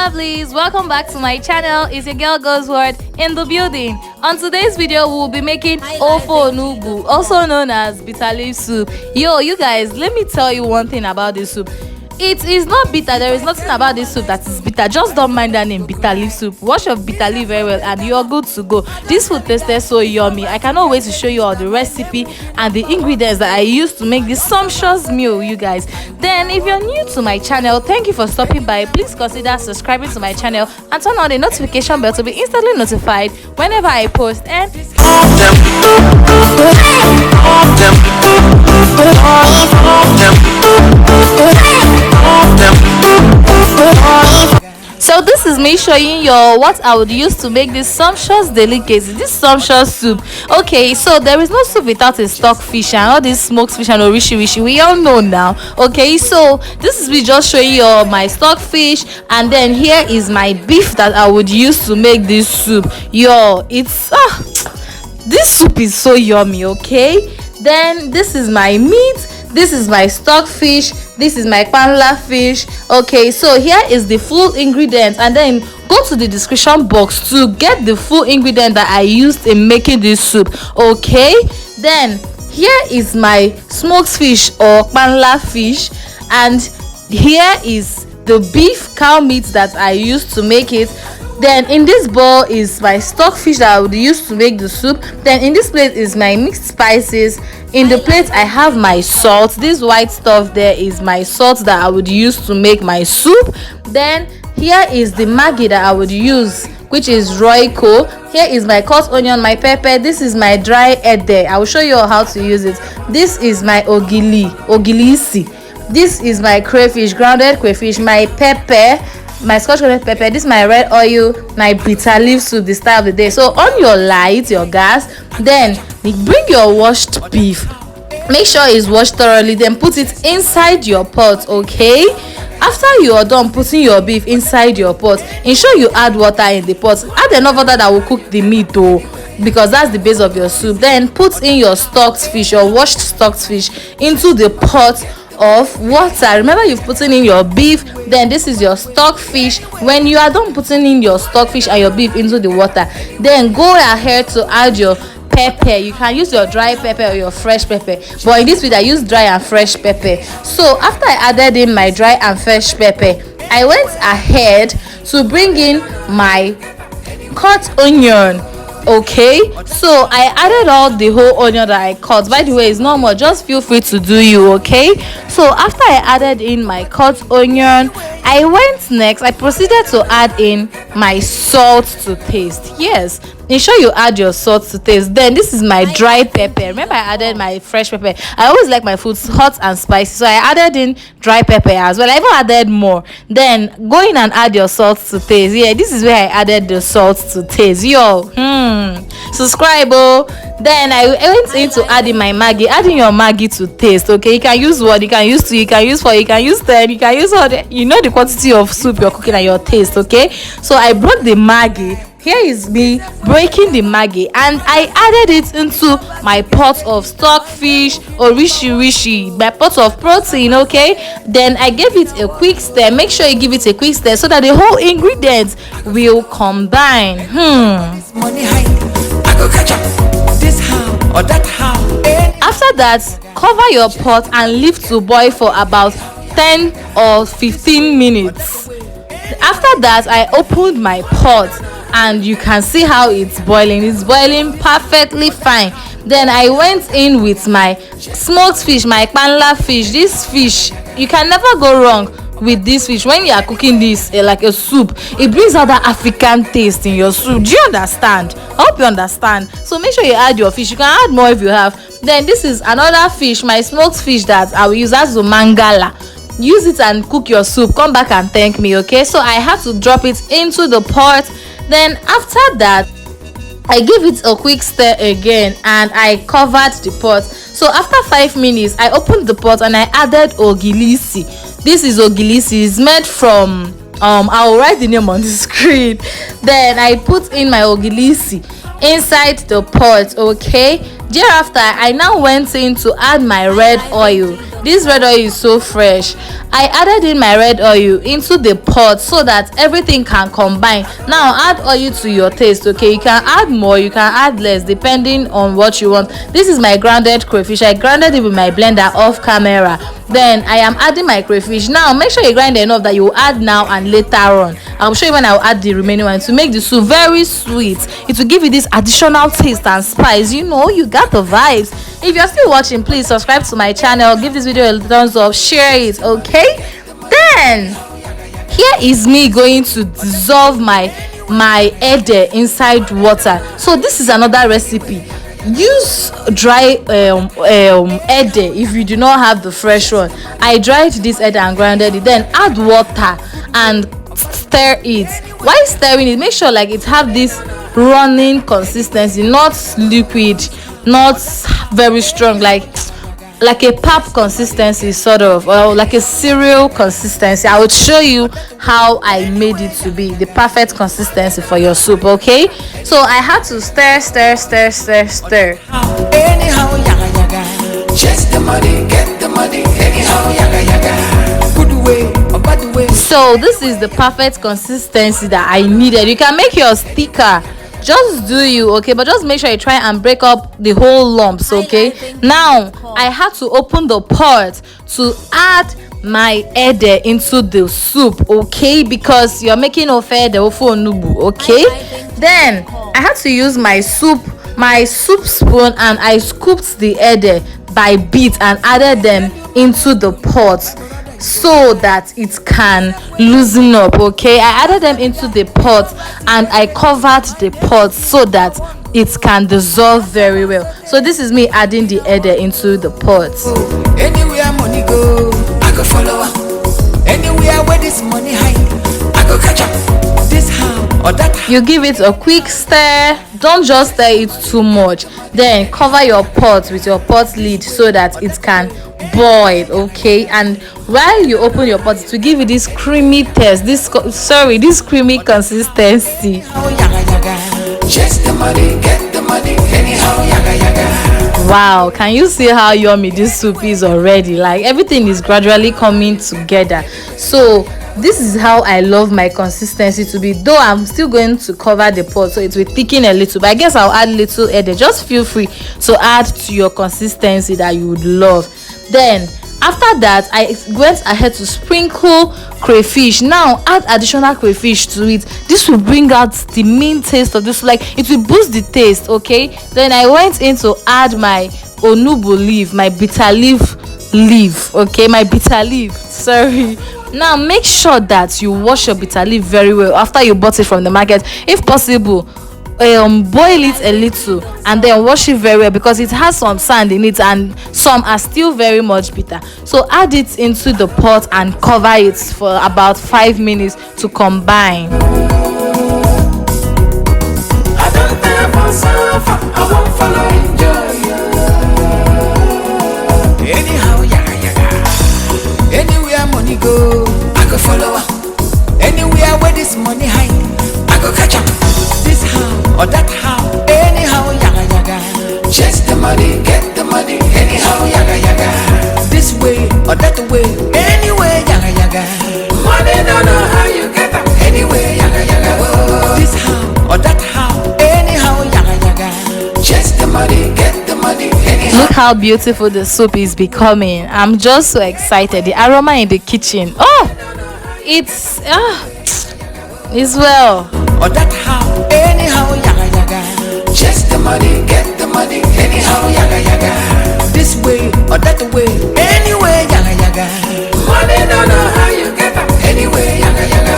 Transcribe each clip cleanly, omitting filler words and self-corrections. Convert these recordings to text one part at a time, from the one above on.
lovelies, welcome back to my channel. It's your girl Goes Word in the building. On today's video we'll be making ofo onugbu, also known as bitter leaf soup. Yo, you guys, let me tell you one thing about this soup. It is not bitter. There is nothing about this soup that is bitter. Just don't mind that name, bitter leaf soup. Wash your bitter leaf very well and you're good to go. This food tasted so yummy. I cannot wait to show you all the recipe and the ingredients that I used to make this sumptuous meal, you guys. Then if you're new to my channel, thank you for stopping by. Please consider subscribing to my channel and turn on the notification bell to be instantly notified whenever I post. And so this is me showing you what I would use to make this sumptuous delicacy, this sumptuous soup. Okay, so there is no soup without a stock fish and all these smoked fish and orishi. We all know now. Okay, so this is me just showing you my stock fish, and then here is my beef that I would use to make this soup. Yo, it's this soup is so yummy. Okay, then this is my meat. This is my stock fish. This is my panla fish. Okay, so here is the full ingredients, and then go to the description box to get the full ingredient that I used in making this soup. Okay, then here is my smoked fish or panla fish, and here is the beef cow meat that I used to make it. Then in this bowl is my stock fish that I would use to make the soup. Then in this plate is my mixed spices. In the plate I have my salt. This white stuff there is my salt that I would use to make my soup. Then here is the maggi that I would use, which is Royco. Here is my cut onion, my pepper. This is my dry ede. I will show you how to use it. This is my ogilisi. This is my crayfish, grounded crayfish, my pepper, my scotch bonnet pepper. This is my red oil, my bitter leaf soup, the start of the day. So on your light, your gas, then bring your washed beef. Make sure it's washed thoroughly, then put it inside your pot. Okay, after you are done putting your beef inside your pot, ensure you add water in the pot. Add enough water that will cook the meat though, because that's the base of your soup. Then put in your stocked fish, your washed stocked fish, into the pot of water. Remember, you've put in your beef, then this is your stock fish. When you are done putting in your stock fish and your beef into the water, then go ahead to add your pepper. You can use your dry pepper or your fresh pepper, but in this video I use dry and fresh pepper. So after I added in my dry and fresh pepper, I went ahead to bring in my cut onion. Okay, so I added all the whole onion that I cut. By the way, it's normal, just feel free to do you. Okay, so after I added in my cut onion, I proceeded to add in my salt to taste. Yes, ensure you add your salt to taste. Then this is my dry pepper. Remember, I added my fresh pepper. I always like my food hot and spicy, so I added in dry pepper as well. I even added more. Then go in and add your salt to taste. Yeah, this is where I added the salt to taste. Yo, subscribe. Then I went into adding my maggi. Adding your maggi to taste. Okay, you can use 1, you can use 2, you can use 4, you can use 10, you can use all the, you know, the quantity of soup you're cooking and your taste. Okay, so I broke the maggi. Here is me breaking the maggi, and I added it into my pot of stock fish or rishi, my pot of protein. Okay, then I gave it a quick stir. Make sure you give it a quick stir so that the whole ingredients will combine. After that, cover your pot and leave to boil for about 10 or 15 minutes. After that, I opened my pot and you can see how it's boiling. It's boiling perfectly fine. Then I went in with my smoked fish, my panla fish. This fish, you can never go wrong with this fish. When you are cooking this like a soup, it brings out that African taste in your soup. Do you understand? I hope you understand. So make sure you add your fish. You can add more if you have. Then this is another fish, my smoked fish that I will use as a mangala. Use it and cook your soup. Come back and thank me. Okay, so I had to drop it into the pot. Then after that, I gave it a quick stir again and I covered the pot. So after 5 minutes, I opened the pot and I added ogilisi. This is ogilisi. It's made from I will write the name on the screen. Then I put in my ogilisi inside the pot. Okay, thereafter I now went in to add my red oil. This red oil is so fresh. I added in my red oil into the pot so that everything can combine. Now add oil to your taste. Okay, you can add more, you can add less depending on what you want. This is my grounded crayfish. I grounded it with my blender off camera. Then I am adding my crayfish. Now make sure you grind enough that you will add now and later on. I'll show you when I'll add the remaining one to make the soup very sweet. It will give you this additional taste and spice. You know, you got the vibes. If you're still watching, please subscribe to my channel, give this video a thumbs up, share it. Okay, then here is me going to dissolve my ede inside water. So this is another recipe. Use dry ede if you do not have the fresh one. I dried this ede and grounded it, then add water and stir it. While stirring it, make sure like it have this running consistency, not liquid, not very strong, like a pap consistency sort of, or like a cereal consistency. I would show you how I made it to be the perfect consistency for your soup. Okay, so I had to stir. Anyhow, yaga yaga. Chase the money, get the money. Anyhow, yaga yaga. Good way or bad way. So this is the perfect consistency that I needed. You can make your sticker, just do you, okay, but just make sure you try and break up the whole lumps. Okay, now I had to open the pot to add my ede into the soup, okay, because you're making ofe the ofe onugbu. Okay, then I had to use my soup spoon and I scooped the ede by bit and added them into the pot so that it can loosen up. Okay, I added them into the pot and I covered the pot so that it can dissolve very well. So this is me adding the ede into the pot. Anywhere money go, I go follow. Anywhere where this money hide, I go catch up. This how or that. You give it a quick stir. Don't just stir it too much. Then cover your pot with your pot lid so that it can boil. Okay, and while you open your pot, it will give you this creamy taste, this creamy consistency. Chase the money, get the money. Anyhow, yaga yaga. Wow, can you see how yummy this soup is already? Like everything is gradually coming together. So this is how I love my consistency to be, though I'm still going to cover the pot so it will thicken a little, but I guess I'll add little ede. Just feel free to add to your consistency that you would love. Then after that, I went ahead to sprinkle crayfish. Now add additional crayfish to it. This will bring out the main taste of this, like it will boost the taste. Okay, then I went in to add my onugbu leaf, my bitter leaf. Okay, my bitter leaf, sorry. Now make sure that you wash your bitter leaf very well after you bought it from the market. If possible, boil it a little and then wash it very well because it has some sand in it and some are still very much bitter. So add it into the pot and cover it for about 5 minutes to combine. I don't ever suffer, I won't follow enjoy. Anyhow, yaga yaga. Anywhere money go, I go follow. Anywhere where this money hide, I go catch up. This how or that how. Anyhow, yaga yaga. Chase the money, get the money. Anyhow, yaga yaga. This way or that way. Anyway, yaga yaga. Money don't know how you get them. Anyway, yaga yaga. This how or that how. Anyhow, yaga yaga. Chase the money, get the money. Anyhow. Look how beautiful the soup is becoming. I'm just so excited. The aroma in the kitchen, it's well. Or that how, anyhow, yaga yaga. Chase the money, get the money. Anyhow, yaga yaga. This way or that way. Anyway, yaga yaga. Money don't know how you get them. Anyway, yaga yaga.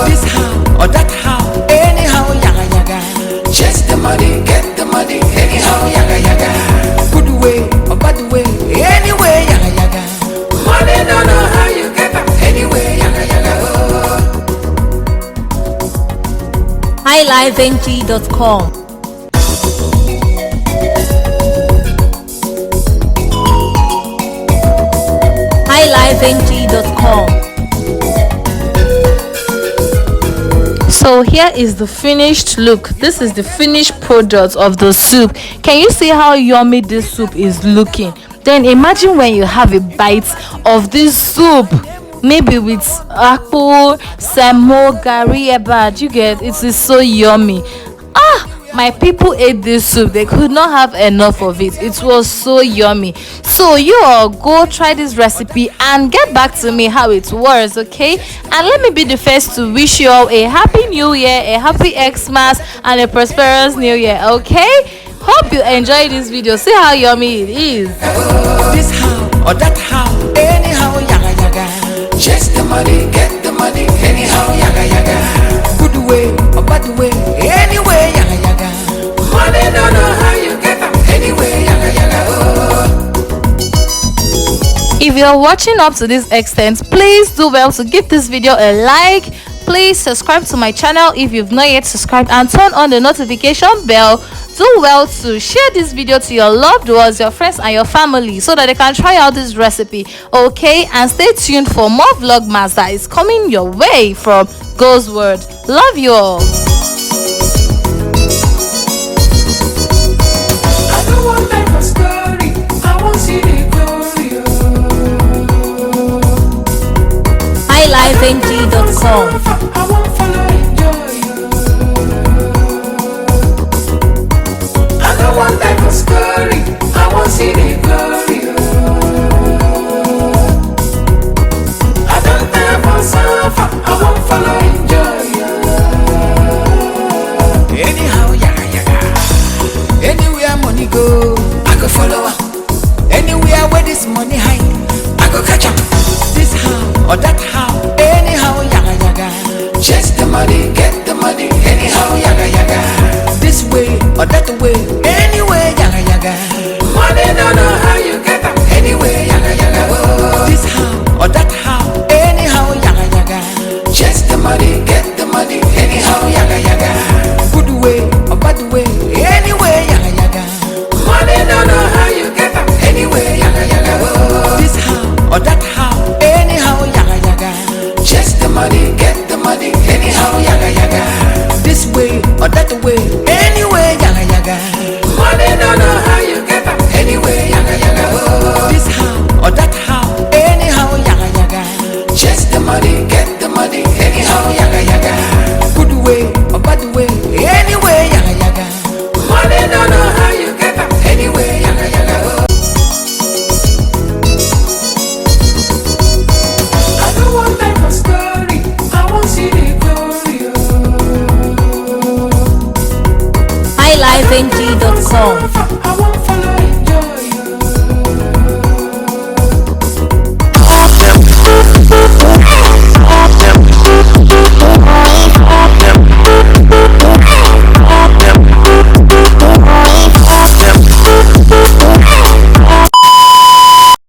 This how or that how. Anyhow, yaga yaga. Chase the money, get the money. Anyhow, yaga yaga. Good way or bad way. Anyway, yaga yaga. Money don't know how you get them. Anyway, yaga yaga. highlifeng.com. highlifeng.com. So here is the finished look. This is the finished product of the soup. Can you see how yummy this soup is looking? Then imagine when you have a bite of this soup, maybe with apple, semo, gari, eba. You get it is so yummy. My people ate this soup. They could not have enough of it. It was so yummy. So you all go try this recipe and get back to me how it was, okay? And let me be the first to wish you all a happy new year, a happy Xmas, and a prosperous new year, okay? Hope you enjoy this video. See how yummy it is. This how or that how, anyhow, yaga yaga. Chase the money, get the money, anyhow, yaga yaga. Good way or bad way, anyway, yaga yaga. Money don't know how you get them, anyway, yaga yaga. If you're watching up to this extent, please do well to give this video a like. Please subscribe to my channel if you've not yet subscribed, and turn on the notification bell. Do well to share this video to your loved ones, your friends, and your family so that they can try out this recipe, okay? And stay tuned for more vlogmas that is coming your way from God's Word. Love you all. I don't want that for story, I want see the glory. highlifeng.com. I won't follow enjoy. I don't want that for story, I want see the glory. I don't ever suffer, I won't follow enjoy. Anyhow, yaga yaga. Anywhere money go, I go follow her. Anywhere where this money hide, I go catch up. This how or that how, anyhow, yaga yaga. Chase the money, get the money, anyhow, yaga yaga. This way or that way, anyway, yaga yaga. Money don't know how you get them, anyway, yaga yaga. This how or that how, anyhow, yaga yaga. Chase the money,